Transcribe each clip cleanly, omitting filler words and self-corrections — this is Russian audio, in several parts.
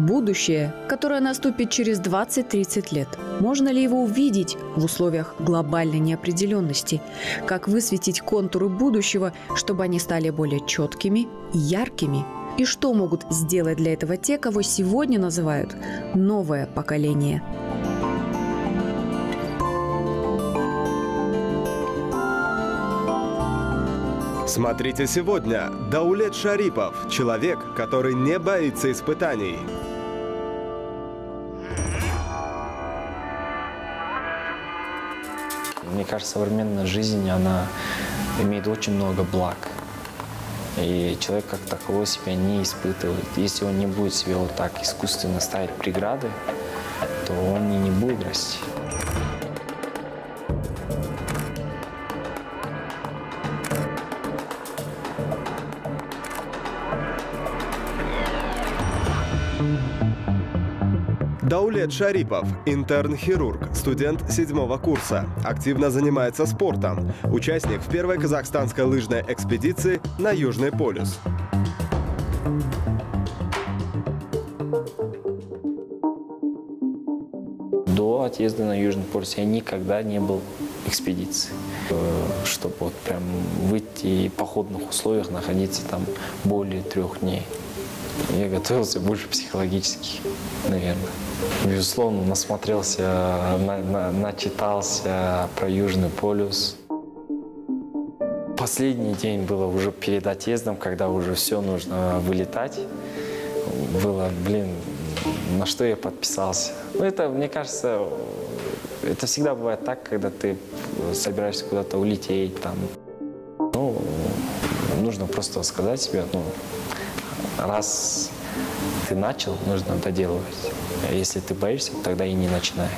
Будущее, которое наступит через 20-30 лет. Можно ли его увидеть в условиях глобальной неопределенности? Как высветить контуры будущего, чтобы они стали более четкими и яркими? И что могут сделать для этого те, кого сегодня называют новое поколение? Смотрите сегодня. Даулет Шарипов – человек, который не боится испытаний. Мне кажется, современная жизнь, она имеет очень много благ. И человек как таковой себя не испытывает. Если он не будет себе вот так искусственно ставить преграды, то он и не будет расти. Даулет Шарипов – интерн-хирург, студент 7-го курса. Активно занимается спортом. Участник в первой казахстанской лыжной экспедиции на Южный полюс. До отъезда на Южный полюс я никогда не был в экспедиции. Чтобы вот прям выйти и в походных условиях находиться там более 3 дней. Я готовился больше психологически, наверное. Безусловно, насмотрелся, начитался про Южный полюс. Последний день было уже перед отъездом, когда уже все нужно вылетать. Было, блин, на что я подписался. Ну, это, мне кажется, это всегда бывает так, когда ты собираешься куда-то улететь. Там. Ну, нужно просто сказать себе, ну, раз ты начал, нужно доделывать. А если ты боишься, тогда и не начинай.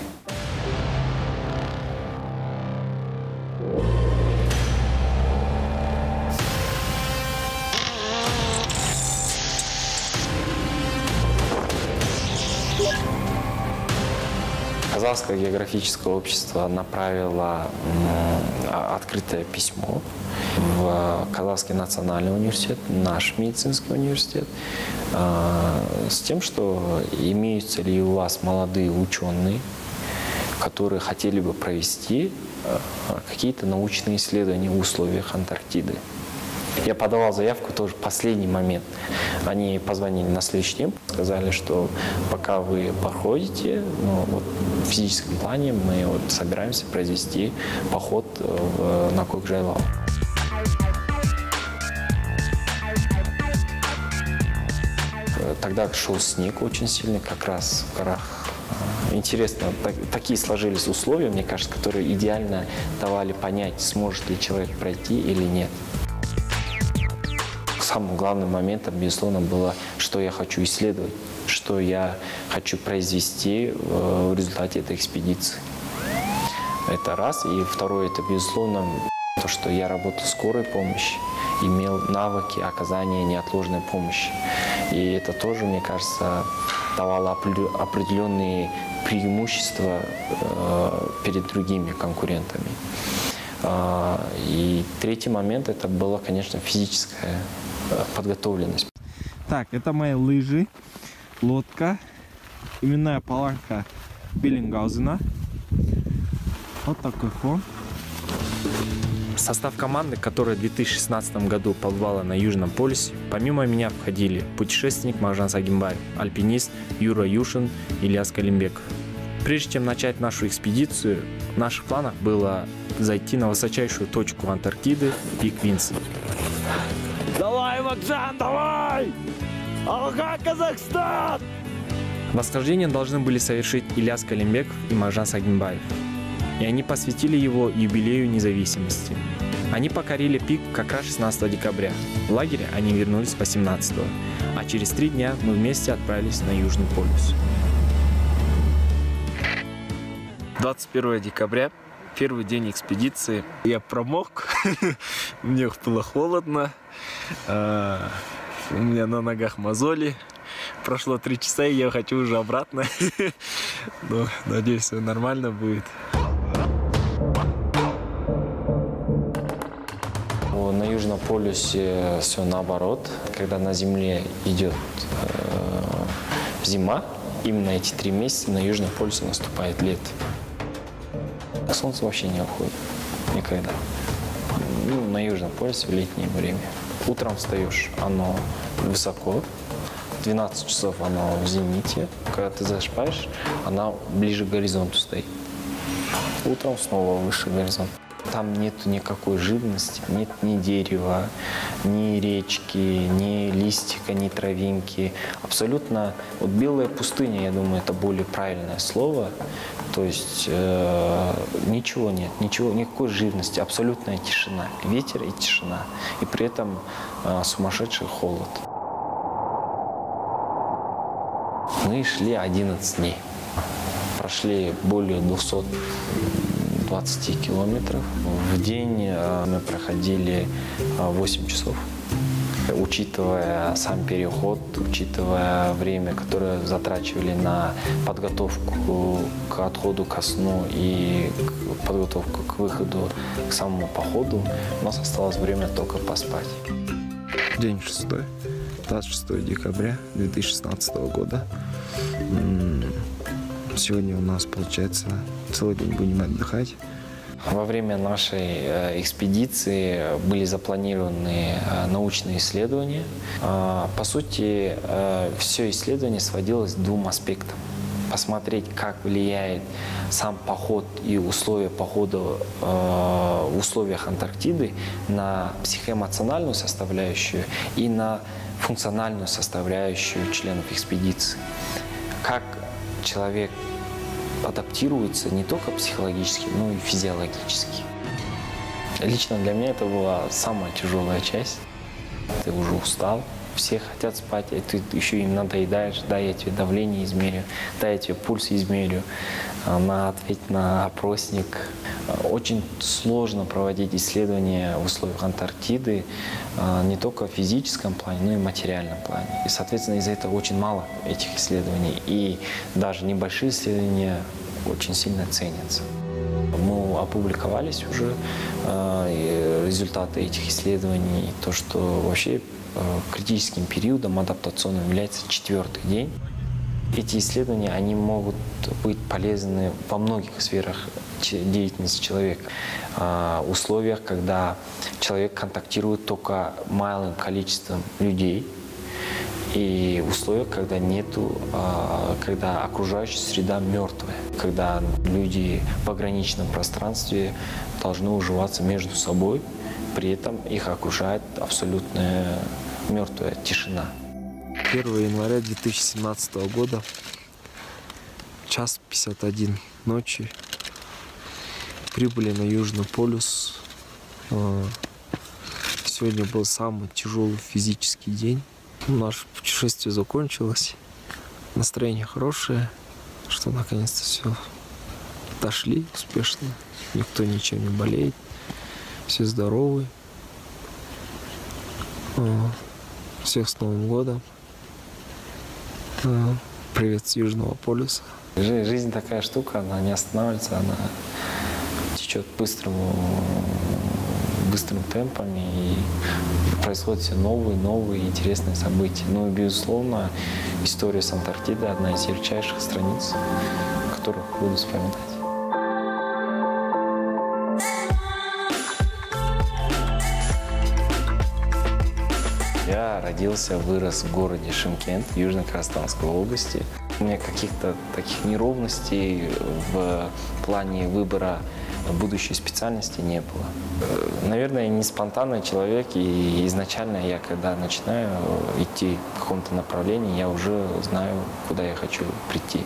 Казахское географическое общество направило открытое письмо в Казахский национальный университет, наш медицинский университет, с тем, что имеются ли у вас молодые ученые, которые хотели бы провести какие-то научные исследования в условиях Антарктиды. Я подавал заявку тоже в последний момент. Они позвонили на следующий день, сказали, что пока вы проходите, ну, вот в физическом плане мы вот собираемся произвести поход на Кокжайлау. Тогда шел снег очень сильный, как раз в горах. Интересно, такие сложились условия, мне кажется, которые идеально давали понять, сможет ли человек пройти или нет. Самым главным моментом, безусловно, было, что я хочу исследовать, что я хочу произвести в результате этой экспедиции. Это раз. И второе, это, безусловно, то, что я работал в скорой помощи, имел навыки оказания неотложной помощи. И это тоже, мне кажется, давало определенные преимущества перед другими конкурентами. И третий момент, это была, конечно, физическая подготовленность. Так, это мои лыжи, лодка, именная паланка Беллингаузена. Вот такой фон. Состав команды, которая в 2016 году побывала на Южном полюсе, помимо меня входили путешественник Мағжан Сагимбаев, альпинист Юра Юшин, Ильяс Калимбеков. Прежде чем начать нашу экспедицию, в наших планах было зайти на высочайшую точку Антарктиды – пик Винсон. Давай, Мағжан, давай! Алга, Казахстан! Восхождение должны были совершить Ильяс Калимбеков и Мағжан Сагимбаев. И они посвятили его юбилею независимости. Они покорили пик как раз 16 декабря. В лагере они вернулись 18-го, а через 3 дня мы вместе отправились на Южный полюс. 21 декабря, первый день экспедиции. Я промок, мне было холодно, у меня на ногах мозоли. Прошло 3 часа, и я хочу уже обратно. Но надеюсь, все нормально будет. На Южном полюсе все наоборот. Когда на Земле идет зима, именно эти 3 месяца на Южном полюсе наступает лето. Солнце вообще не уходит никогда. Ну, на Южном полюсе в летнее время. Утром встаешь, оно высоко, 12 часов оно в зените. Когда ты засыпаешь, она ближе к горизонту стоит. Утром снова выше горизонта. Там нет никакой живности, нет ни дерева, ни речки, ни листика, ни травинки. Абсолютно, вот белая пустыня, я думаю, это более правильное слово. То есть ничего нет, никакой живности, абсолютная тишина. Ветер и тишина. И при этом сумасшедший холод. Мы шли 11 дней. Прошли более 220 километров. В день мы проходили 8 часов. Учитывая сам переход, учитывая время, которое затрачивали на подготовку к отходу ко сну и подготовку к выходу к самому походу, у нас осталось время только поспать. День 6, 26 декабря 2016 года. Сегодня у нас, получается, целый день будем отдыхать. Во время нашей экспедиции были запланированы научные исследования. По сути, все исследование сводилось к 2 аспектам. Посмотреть, как влияет сам поход и условия похода в условиях Антарктиды на психоэмоциональную составляющую и на функциональную составляющую членов экспедиции. Как человек адаптируется не только психологически, но и физиологически. Лично для меня это была самая тяжелая часть. Ты уже устал, все хотят спать, и ты еще им надоедаешь. Да, я тебе давление измерю, да, я тебе пульс измерю, ответь на опросник. Очень сложно проводить исследования в условиях Антарктиды не только в физическом плане, но и в материальном плане. И, соответственно, из-за этого очень мало этих исследований. И даже небольшие исследования очень сильно ценятся. Мы опубликовались уже результаты этих исследований. То, что вообще критическим периодом адаптационным является 4-й день. Эти исследования, они могут быть полезны во многих сферах деятельности человека. В условиях, когда человек контактирует только малым количеством людей, и в условиях, когда когда окружающая среда мертвая, когда люди в ограниченном пространстве должны уживаться между собой, при этом их окружает абсолютная мертвая тишина. 1 января 2017 года, 1:51 ночи, прибыли на Южный полюс. Сегодня был самый тяжелый физический день. Наше путешествие закончилось, настроение хорошее, что наконец-то все дошли успешно, никто ничем не болеет, все здоровы. Всех с Новым годом. Привет с Южного полюса. Жизнь такая штука, она не останавливается, она течет быстрым темпом, и происходят все новые интересные события. Ну и, безусловно, история с Антарктидой — одна из ярчайших страниц, которых буду вспоминать. Я родился, вырос в городе Шымкент, Южно-Казахстанской области. У меня каких-то таких неровностей в плане выбора будущей специальности не было. Наверное, я не спонтанный человек, и изначально я, когда начинаю идти в каком-то направлении, я уже знаю, куда я хочу прийти.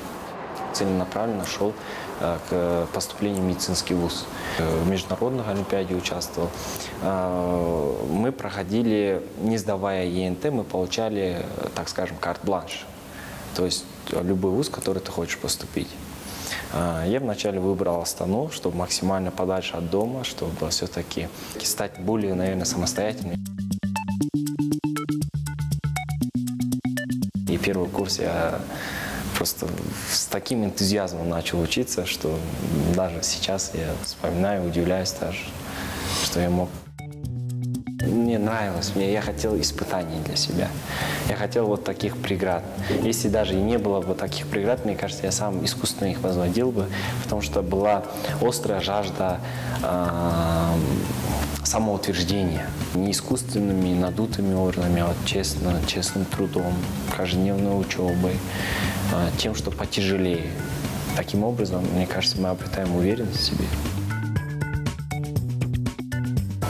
Целенаправленно шел к поступлению в медицинский вуз. В международных олимпиаде участвовал. Мы проходили, не сдавая ЕНТ, мы получали, так скажем, карт-бланш. То есть любой вуз, в который ты хочешь поступить. Я вначале выбрал Астану, чтобы максимально подальше от дома, чтобы все-таки стать более, наверное, самостоятельным. И первый курс я просто с таким энтузиазмом начал учиться, что даже сейчас я вспоминаю, удивляюсь даже, что я мог. Мне нравилось, я хотел испытаний для себя. Я хотел вот таких преград. Если даже и не было бы таких преград, мне кажется, я сам искусственно их возводил бы, потому что была острая жажда самоутверждения. Не искусственными, надутыми органами, а вот честным трудом, каждодневной учебой, тем, что потяжелее. Таким образом, мне кажется, мы обретаем уверенность в себе.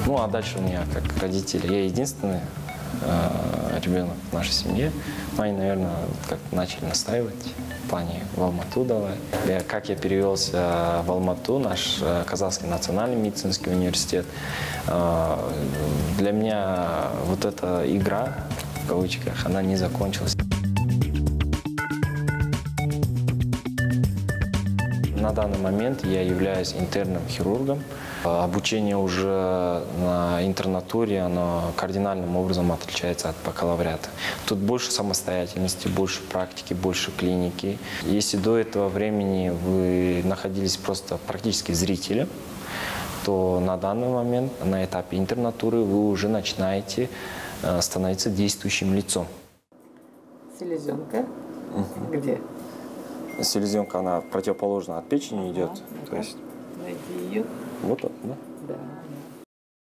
Ну, а дальше у меня, как родители, я единственный ребенок в нашей семье. Но они, наверное, как-то начали настаивать в плане в Алмату давай. Как я перевелся в Алмату, наш Казахский национальный медицинский университет, для меня вот эта игра, в кавычках, она не закончилась. На данный момент я являюсь интерным хирургом. Обучение уже на интернатуре, оно кардинальным образом отличается от бакалавриата. Тут больше самостоятельности, больше практики, больше клиники. Если до этого времени вы находились просто практически зрителем, то на данный момент, на этапе интернатуры, вы уже начинаете становиться действующим лицом. Селезенка. Где? Селезенка, она противоположно от печени идет. То есть... Найди ее. Вот, да? Да.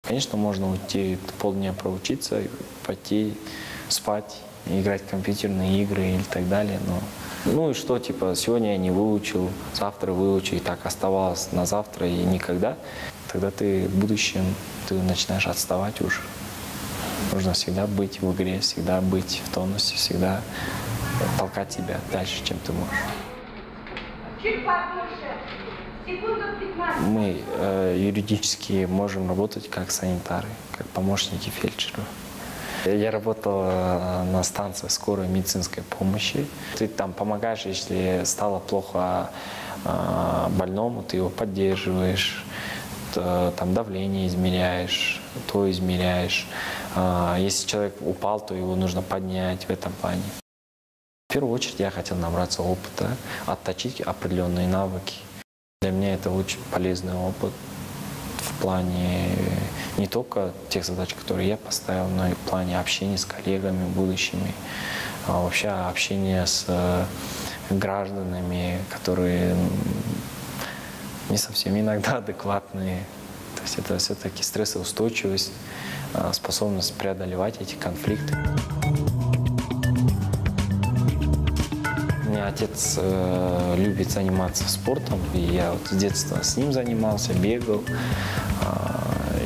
Конечно, можно уйти полдня проучиться, пойти спать, играть в компьютерные игры или так далее. Но... Ну и что, типа, сегодня я не выучил, завтра выучу, и так оставалось на завтра и никогда. Тогда ты в будущем ты начинаешь отставать уже. Нужно всегда быть в игре, всегда быть в тонусе, всегда толкать себя дальше, чем ты можешь. Чуть побольше. Секунду 15. Мы юридически можем работать как санитары, как помощники фельдшеров. Я работал на станции скорой медицинской помощи. Ты там помогаешь, если стало плохо больному, ты его поддерживаешь, там давление измеряешь, то измеряешь. Если человек упал, то его нужно поднять в этом плане. В первую очередь я хотел набраться опыта, отточить определенные навыки. Для меня это очень полезный опыт в плане не только тех задач, которые я поставил, но и в плане общения с коллегами будущими, а вообще общения с гражданами, которые не совсем иногда адекватные. То есть это все-таки стрессоустойчивость, способность преодолевать эти конфликты. У меня отец любит заниматься спортом, и я вот с детства с ним занимался, бегал.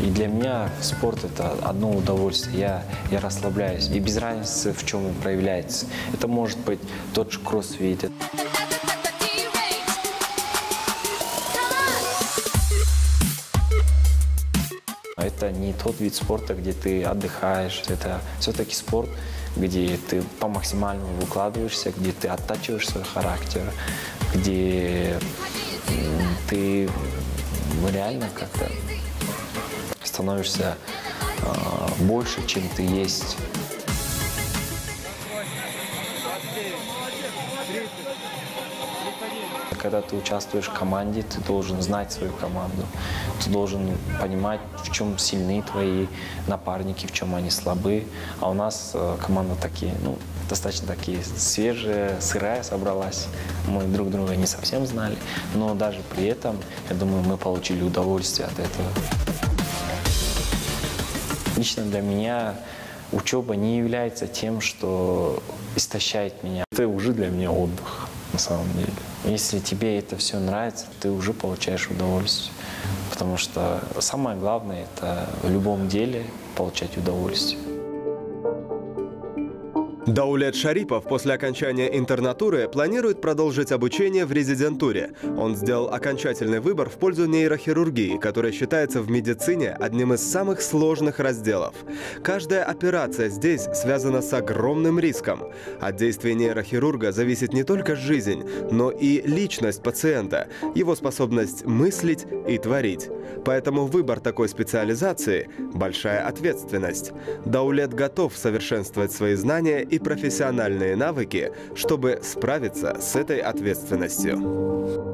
И для меня спорт – это одно удовольствие. Я расслабляюсь, и без разницы, в чем он проявляется. Это может быть тот же кроссфит. Это не тот вид спорта, где ты отдыхаешь. Это все-таки спорт, где ты по максимальному выкладываешься, где ты оттачиваешь свой характер, где ты реально как-то становишься больше, чем ты есть. Когда ты участвуешь в команде, ты должен знать свою команду. Ты должен понимать, в чем сильны твои напарники, в чем они слабы. А у нас команда такие, достаточно такие свежие, сырая собралась. Мы друг друга не совсем знали. Но даже при этом, я думаю, мы получили удовольствие от этого. Лично для меня учеба не является тем, что истощает меня. Это уже для меня отдых, на самом деле. Если тебе это все нравится, ты уже получаешь удовольствие. Потому что самое главное – это в любом деле получать удовольствие. Даулет Шарипов после окончания интернатуры планирует продолжить обучение в резидентуре. Он сделал окончательный выбор в пользу нейрохирургии, которая считается в медицине одним из самых сложных разделов. Каждая операция здесь связана с огромным риском. От действия нейрохирурга зависит не только жизнь, но и личность пациента, его способность мыслить и творить. Поэтому выбор такой специализации – большая ответственность. Даулет готов совершенствовать свои знания и профессиональные навыки, чтобы справиться с этой ответственностью.